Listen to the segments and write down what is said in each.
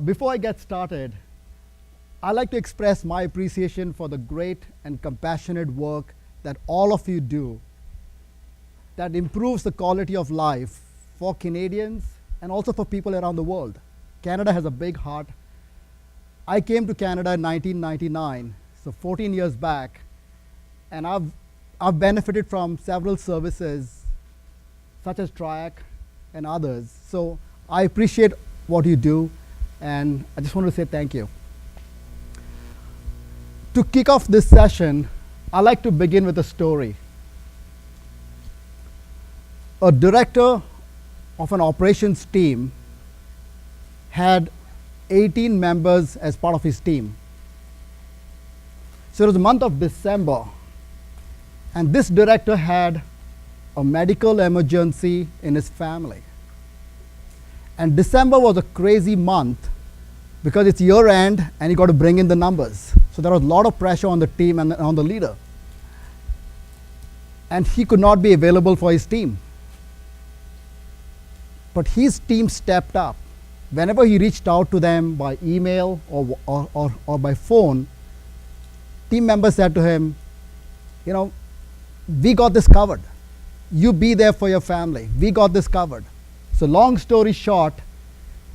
Before I get started, I'd like to express my appreciation for the great and compassionate work that all of you do that improves the quality of life for Canadians and also for people around the world. Canada has a big heart. I came to Canada in 1999, so 14 years back, and I've benefited from several services such as TRIAC and others. So I appreciate what you do, and I just want to say thank you. To kick off this session, I'd like to begin with a story. A director of an operations team had 18 members as part of his team. So it was the month of December, and this director had a medical emergency in his family. And December was a crazy month because it's year end and you got to bring in the numbers. So there was a lot of pressure on the team and on the leader. And he could not be available for his team. But his team stepped up. Whenever he reached out to them by email or by phone, team members said to him, we got this covered. You be there for your family. We got this covered. So long story short,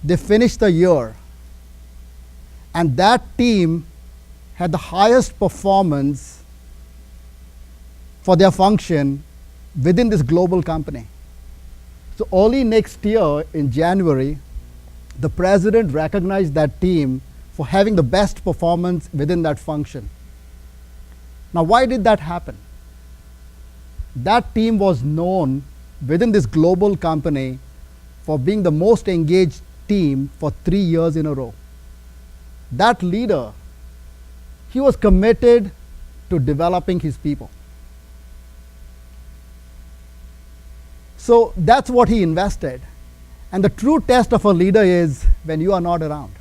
they finished the year. And that team had the highest performance for their function within this global company. So early next year in January, the president recognized that team for having the best performance within that function. Now, why did that happen? That team was known within this global company for being the most engaged team for 3 years in a row. That leader, he was committed to developing his people. So that's what he invested. And the true test of a leader is when you are not around.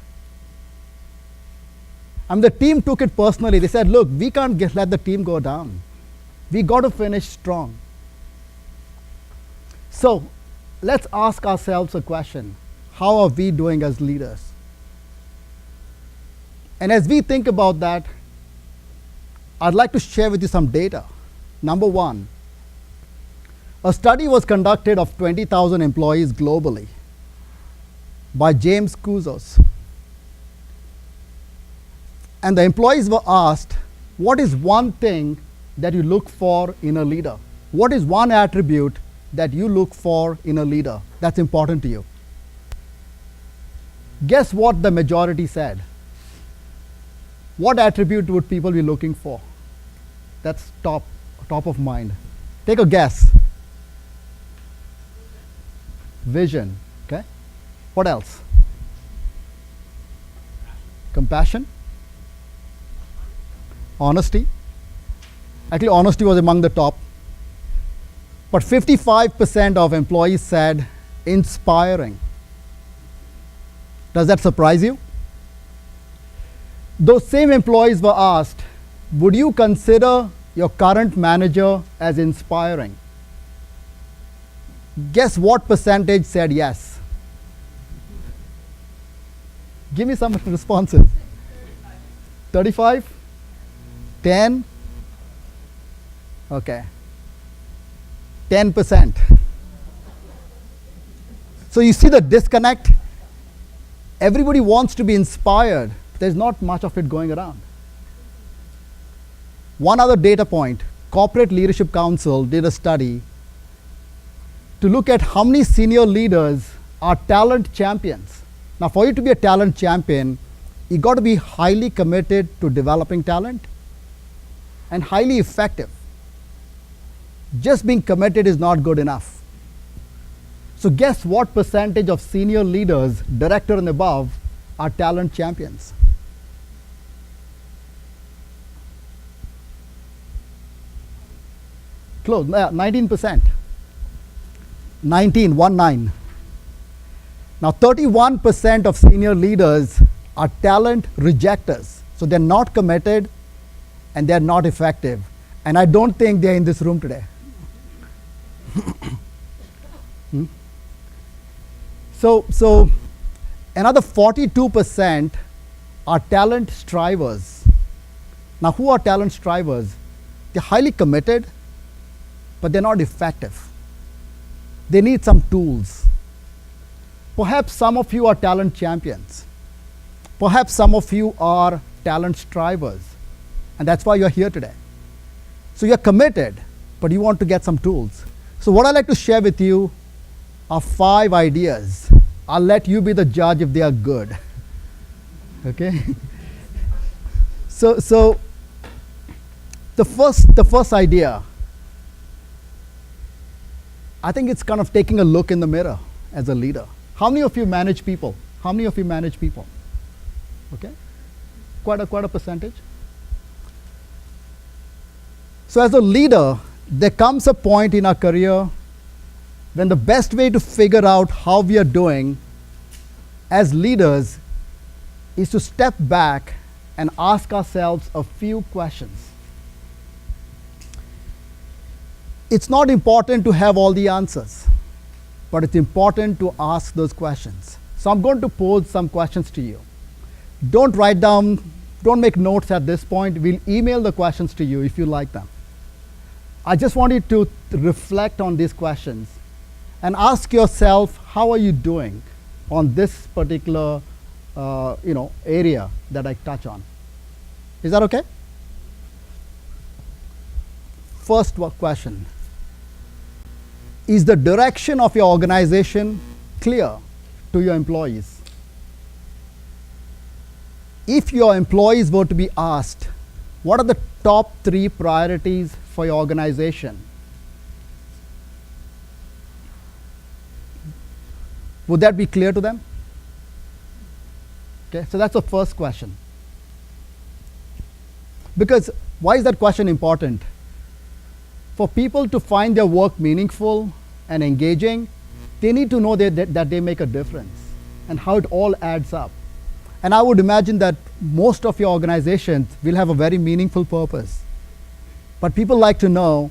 And the team took it personally. They said, look, we can't let the team go down. We got to finish strong. So let's ask ourselves a question. How are we doing as leaders? And as we think about that, I'd like to share with you some data. Number one, a study was conducted of 20,000 employees globally by James Kouzos. And the employees were asked, what is one thing that you look for in a leader? What is one attribute that you look for in a leader that's important to you? Guess what the majority said? What attribute would people be looking for? That's top of mind. Take a guess. Vision, okay? What else? Compassion? Honesty? Actually, honesty was among the top. But 55% of employees said inspiring. Does that surprise you? Those same employees were asked, would you consider your current manager as inspiring? Guess what percentage said yes? Give me some responses. 35? 10? Okay. 10%. So you see the disconnect? Everybody wants to be inspired. There's not much of it going around. One other data point, Corporate Leadership Council did a study to look at how many senior leaders are talent champions. Now, for you to be a talent champion, you got to be highly committed to developing talent and highly effective. Just being committed is not good enough. So guess what percentage of senior leaders, director and above, are talent champions? Close, 19%. 19. Now 31% of senior leaders are talent rejectors. So they're not committed and they're not effective. And I don't think they're in this room today. So Another 42% are talent strivers. Now, who are talent strivers? They're highly committed, but they're not effective. They need some tools. Perhaps some of you are talent champions. Perhaps some of you are talent strivers, and that's why you're here today. So you're committed, but you want to get some tools. So what I'd like to share with you are 5 ideas. I'll let you be the judge if they are good. Okay? So the first idea, I think it's kind of taking a look in the mirror as a leader. How many of you manage people? How many of you manage people? Okay? Quite a percentage. So as a leader, there comes a point in our career when the best way to figure out how we are doing as leaders is to step back and ask ourselves a few questions. It's not important to have all the answers, but it's important to ask those questions. So I'm going to pose some questions to you. Don't write down, don't make notes at this point. We'll email the questions to you if you like them. I just want you to reflect on these questions and ask yourself, how are you doing on this particular area that I touch on? Is that okay? First question. Is the direction of your organization clear to your employees? If your employees were to be asked, what are the top 3 priorities for your organization? Would that be clear to them? Okay, so that's the first question. Because why is that question important? For people to find their work meaningful and engaging, they need to know that they make a difference and how it all adds up. And I would imagine that most of your organizations will have a very meaningful purpose. But people like to know,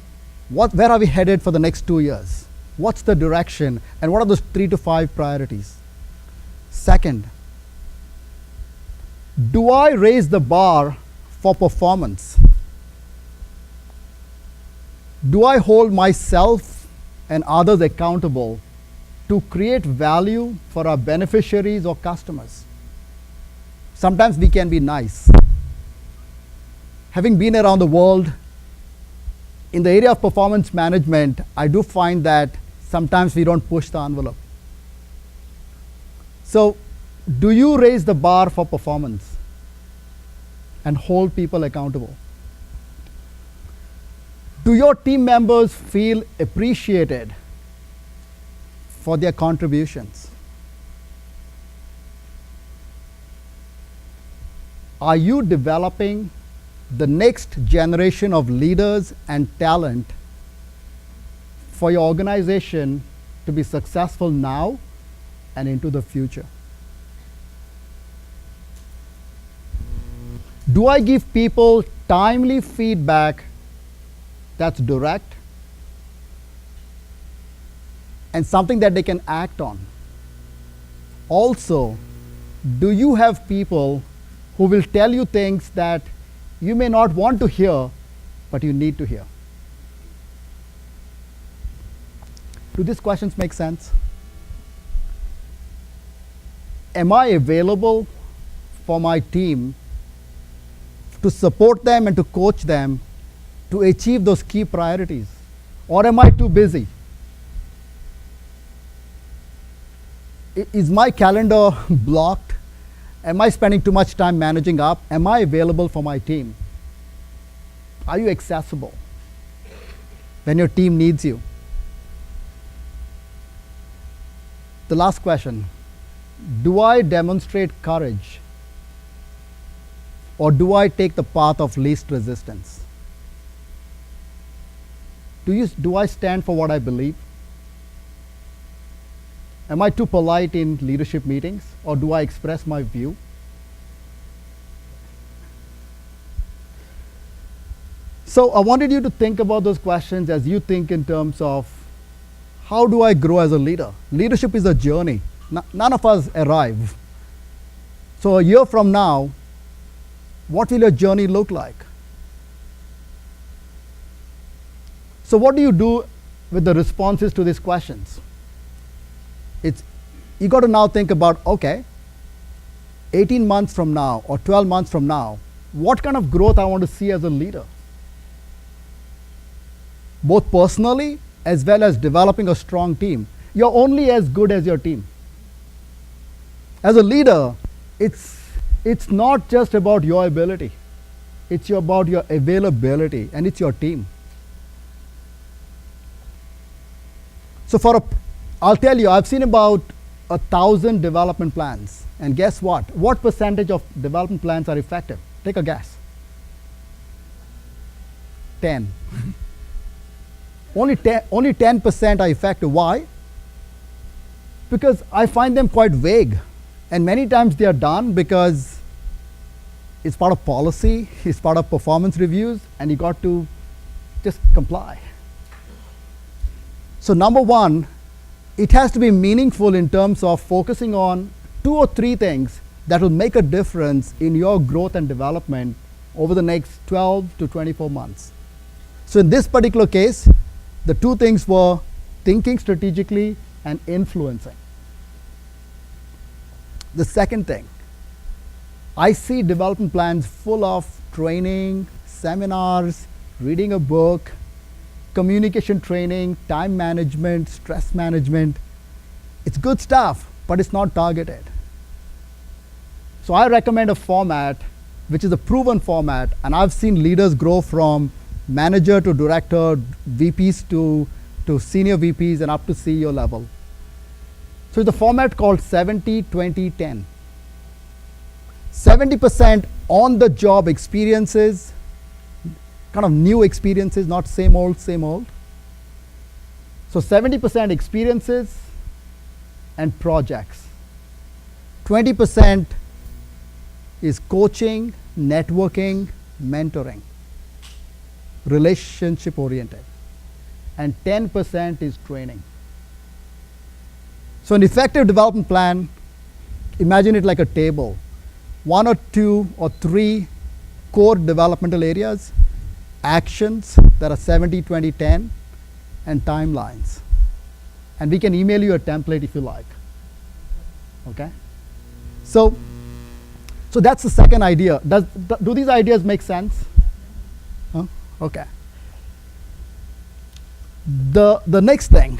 where are we headed for the next 2 years? What's the direction? And what are those 3 to 5 priorities? Second, do I raise the bar for performance? Do I hold myself and others accountable to create value for our beneficiaries or customers? Sometimes we can be nice. Having been around the world, in the area of performance management, I do find that sometimes we don't push the envelope. So, do you raise the bar for performance and hold people accountable? Do your team members feel appreciated for their contributions? Are you developing the next generation of leaders and talent for your organization to be successful now and into the future? Do I give people timely feedback that's direct and something that they can act on? Also, do you have people who will tell you things that you may not want to hear, but you need to hear? Do these questions make sense? Am I available for my team to support them and to coach them to achieve those key priorities? Or am I too busy? Is my calendar blocked? Am I spending too much time managing up? Am I available for my team? Are you accessible when your team needs you? The last question, do I demonstrate courage? Or do I take the path of least resistance? Do I stand for what I believe? Am I too polite in leadership meetings, or do I express my view? So I wanted you to think about those questions as you think in terms of, how do I grow as a leader? Leadership is a journey. None of us arrive. So a year from now, what will your journey look like? So what do you do with the responses to these questions? You got to now think about, okay, 18 months from now or 12 months from now, what kind of growth I want to see as a leader? Both personally as well as developing a strong team. You're only as good as your team. As a leader, it's not just about your ability. It's about your availability, and it's your team. So I'll tell you, I've seen about 1,000 development plans. And guess what? What percentage of development plans are effective? Take a guess. 10. Only 10% are effective. Why? Because I find them quite vague. And many times they are done because it's part of policy, it's part of performance reviews, and you got to just comply. So number one, it has to be meaningful in terms of focusing on 2 or 3 things that will make a difference in your growth and development over the next 12 to 24 months. So in this particular case, the 2 things were thinking strategically and influencing. The second thing, I see development plans full of training, seminars, reading a book, communication training, time management, stress management. It's good stuff, but it's not targeted. So I recommend a format which is a proven format, and I've seen leaders grow from manager to director, VPs to senior VPs and up to CEO level. So it's a format called 70-20-10. 70% on the job experiences, kind of new experiences, not same old, same old. So 70% experiences and projects. 20% is coaching, networking, mentoring, relationship oriented. And 10% is training. So an effective development plan, imagine it like a table. 1 or 2 or 3 core developmental areas, actions that are 70-20-10, and timelines. And we can email you a template if you like. Okay? So that's the second idea. Do these ideas make sense? Huh? Okay. The next thing,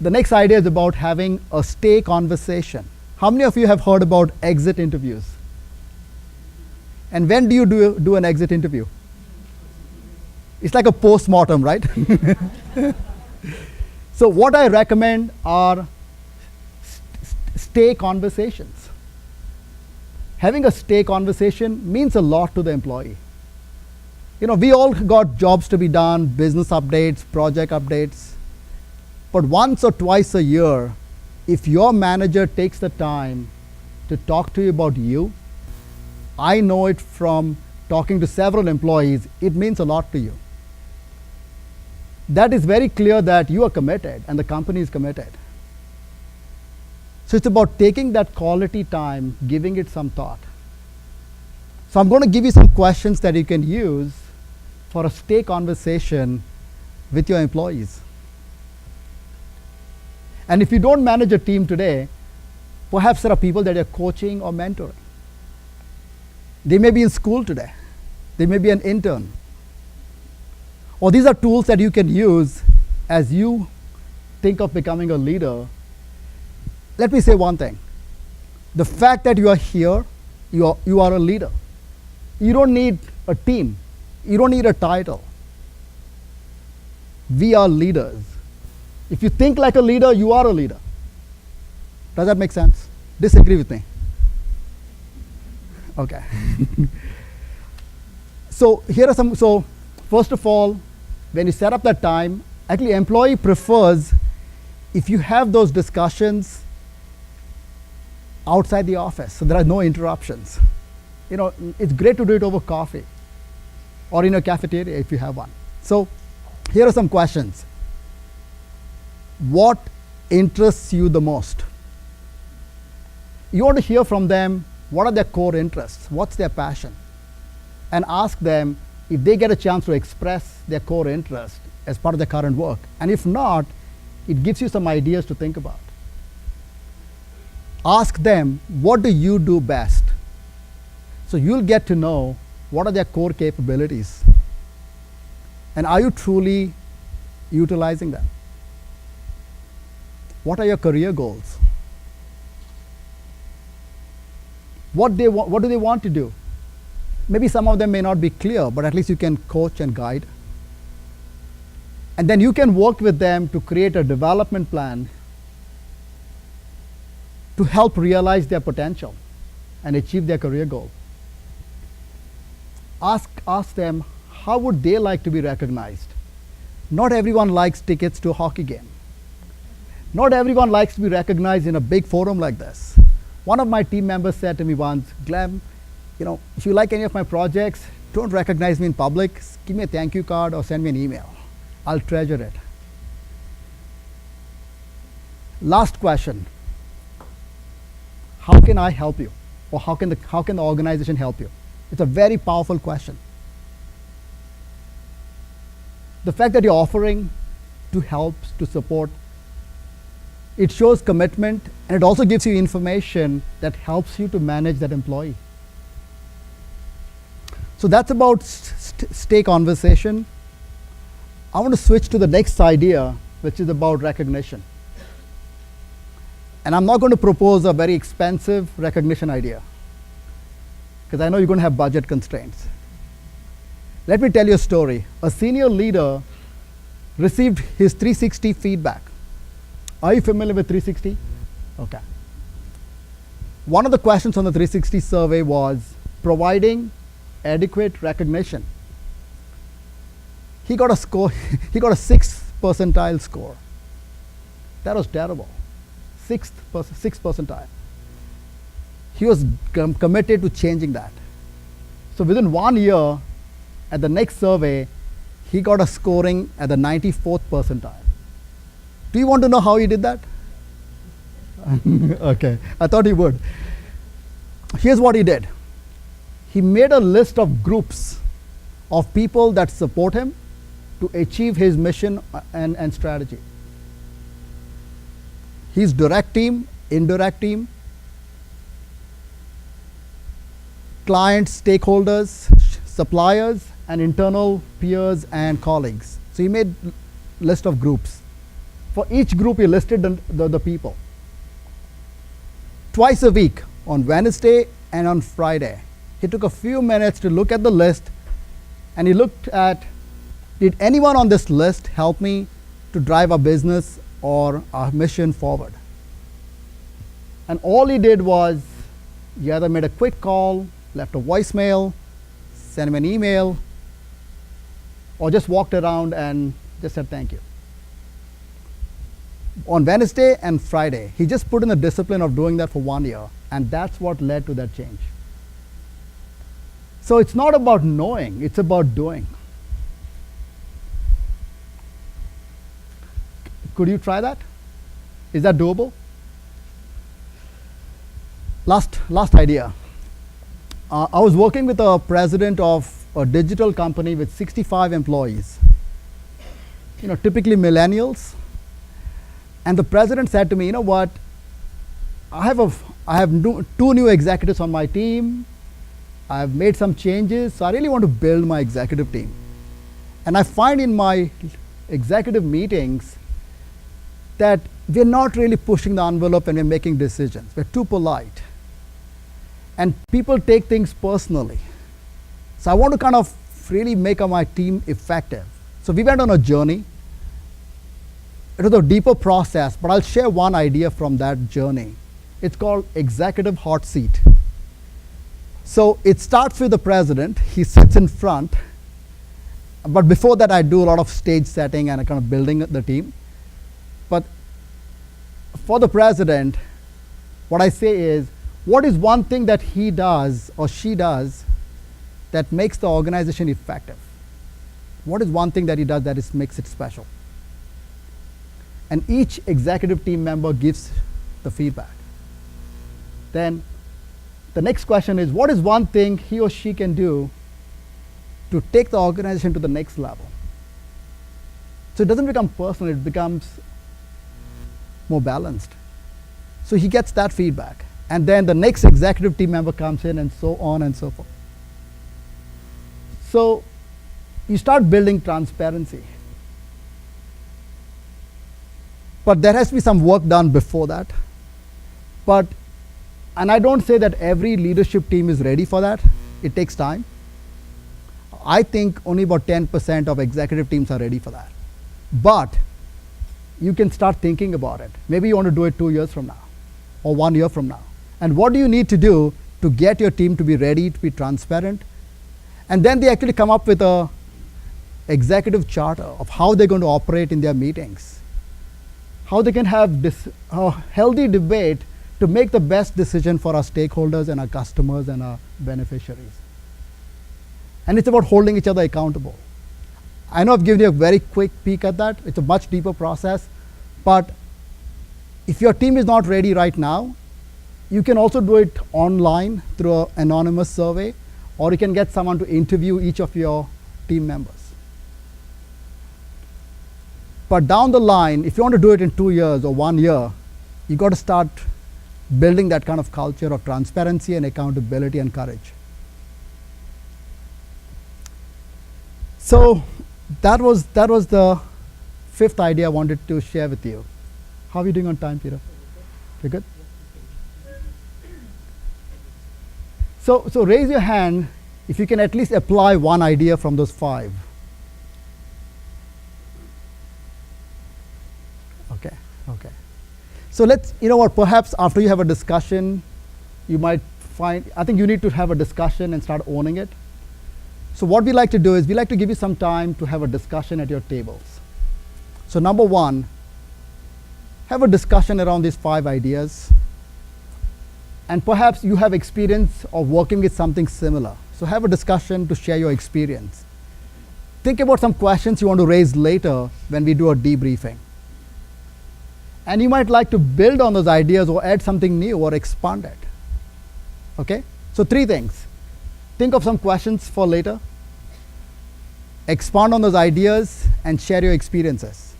the next idea is about having a stay conversation. How many of you have heard about exit interviews? And when do you do an exit interview? It's like a post-mortem, right? So what I recommend are stay conversations. Having a stay conversation means a lot to the employee. You know, we all got jobs to be done, business updates, project updates. But once or twice a year, if your manager takes the time to talk to you about you, I know it from talking to several employees, it means a lot to you. That is very clear that you are committed and the company is committed. So it's about taking that quality time, giving it some thought. So I'm going to give you some questions that you can use for a stay conversation with your employees. And if you don't manage a team today, perhaps there are people that you're coaching or mentoring. They may be in school today. They may be an intern. Or these are tools that you can use as you think of becoming a leader. Let me say one thing. The fact that you are here, you are a leader. You don't need a team. You don't need a title. We are leaders. If you think like a leader, you are a leader. Does that make sense? Disagree with me? Okay. So here are some, so first of all, when you set up that time, actually employee prefers if you have those discussions outside the office, so there are no interruptions. You know, it's great to do it over coffee or in a cafeteria if you have one. So here are some questions. What interests you the most? You want to hear from them what are their core interests, what's their passion, and ask them if they get a chance to express their core interest as part of their current work. And if not, it gives you some ideas to think about. Ask them, what do you do best? So you'll get to know what are their core capabilities. And are you truly utilizing them? What are your career goals? What do they want to do? Maybe some of them may not be clear, but at least you can coach and guide. And then you can work with them to create a development plan to help realize their potential and achieve their career goal. Ask them, how would they like to be recognized? Not everyone likes tickets to a hockey game. Not everyone likes to be recognized in a big forum like this. One of my team members said to me once, Glenn, if you like any of my projects, don't recognize me in public. Give me a thank you card or send me an email. I'll treasure it. Last question. How can I help you? Or how can the organization help you? It's a very powerful question. The fact that you're offering to help, to support, it shows commitment, and it also gives you information that helps you to manage that employee. So that's about stay conversation. I want to switch to the next idea, which is about recognition. And I'm not going to propose a very expensive recognition idea, because I know you're going to have budget constraints. Let me tell you a story. A senior leader received his 360 feedback. Are you familiar with 360? Okay. One of the questions on the 360 survey was providing adequate recognition. He got a score, he got a 6th percentile score. That was terrible. 6th percentile. He was committed to changing that. So within 1 year, at the next survey, he got a scoring at the 94th percentile. Do you want to know how he did that? Okay, I thought he would. Here's what he did. He made a list of groups of people that support him to achieve his mission and strategy. His direct team, indirect team, clients, stakeholders, suppliers, and internal peers and colleagues. So he made a list of groups. For each group, he listed the people. Twice a week, on Wednesday and on Friday, he took a few minutes to look at the list, and he looked at, did anyone on this list help me to drive our business or our mission forward? And all he did was, he either made a quick call, left a voicemail, sent him an email, or just walked around and just said thank you. On Wednesday and Friday, he just put in the discipline of doing that for 1 year, and that's what led to that change. So it's not about knowing, it's about doing. Could you try that? Is that doable? Last idea. I was working with a president of a digital company with 65 employees, typically millennials. And the president said to me, you know what, I have two new executives on my team. I've made some changes, so I really want to build my executive team. And I find in my executive meetings that we're not really pushing the envelope and we're making decisions. We're too polite. And people take things personally. So I want to kind of really make my team effective. So we went on a journey. It was a deeper process, but I'll share one idea from that journey. It's called executive hot seat. So it starts with the president. He sits in front. But before that, I do a lot of stage setting and kind of building the team. But for the president, what I say is, what is one thing that he does or she does that makes the organization effective? What is one thing that he does that makes it special? And each executive team member gives the feedback. then the next question is, what is one thing he or she can do to take the organization to the next level? So it doesn't become personal, it becomes more balanced. So he gets that feedback. And then the next executive team member comes in, and so on and so forth. So you start building transparency. But there has to be some work done before that. And I don't say that every leadership team is ready for that. It takes time. I think only about 10% of executive teams are ready for that. But you can start thinking about it. Maybe you want to do it 2 years from now or 1 year from now. And what do you need to do to get your team to be ready, to be transparent? And then they actually come up with a executive charter of how they're going to operate in their meetings, how they can have a healthy debate to make the best decision for our stakeholders and our customers and our beneficiaries. And it's about holding each other accountable. I know I've given you a very quick peek at that. It's a much deeper process. But if your team is not ready right now, you can also do it online through an anonymous survey, or you can get someone to interview each of your team members. But down the line, if you want to do it in 2 years or 1 year, you got to start building that kind of culture of transparency and accountability and courage. So that was the fifth idea I wanted to share with you. How are you doing on time, Peter? You good? So raise your hand if you can at least apply one idea from those 5. Okay. So let's, you know what, perhaps after you have a discussion, you might find, I think you need to have a discussion and start owning it. So what we like to do is we like to give you some time to have a discussion at your tables. So number 1, have a discussion around these 5 ideas. And perhaps you have experience of working with something similar. So have a discussion to share your experience. Think about some questions you want to raise later when we do a debriefing. And you might like to build on those ideas or add something new or expand it. Okay? So 3 things. Think of some questions for later. Expand on those ideas and share your experiences.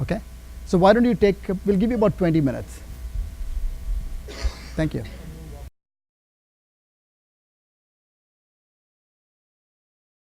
Okay? So why don't you we'll give you about 20 minutes. Thank you.